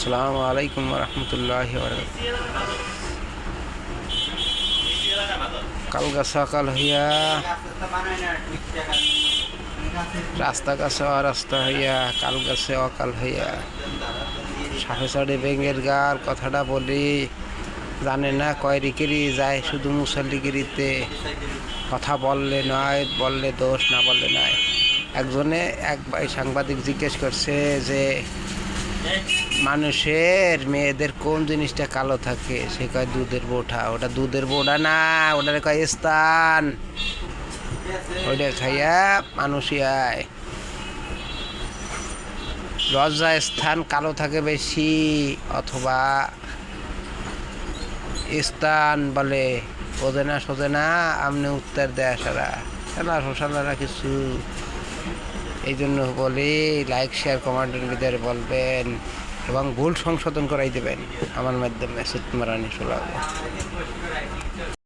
আসসালামু আলাইকুম রহমতুল্লাহি ওয়া বারাকাতুহু। কালকা সকাল হইয়া রাস্তা কাছে অরাস্তা হইয়া কাল গাছে অকাল হইয়া সাপে চড়ে বেঙ্গের গার কথাটা বলি জানে না কয়রিকেরি যায় শুধু মুসল্লিগিরিতে কথা বললে নয়, বললে দোষ, না বললে নয়। একজনে এক সাংবাদিক জিজ্ঞেস করছে যে মানুষের মেয়েদের কোন জিনিসটা কালো থাকে, সে কয় দুধের বোঁটা। ওটা দুধের বোঁটা না, ওটারে কয় স্থান। ওইটা খাইয়া মানুষই আয় লজ্জা স্থান কালো থাকে বেশি, অথবা স্থান বলে বোঝে না সোজে না, আমনে উত্তর দেয় সারা খেলা শোষালারা কিছু। এই জন্য বলি লাইক শেয়ার কমেন্টের ভিতরে বলবেন এবং ভুল সংশোধন করাই দেবেন আমার মাধ্যমে। সুতমারানি শোনাবো।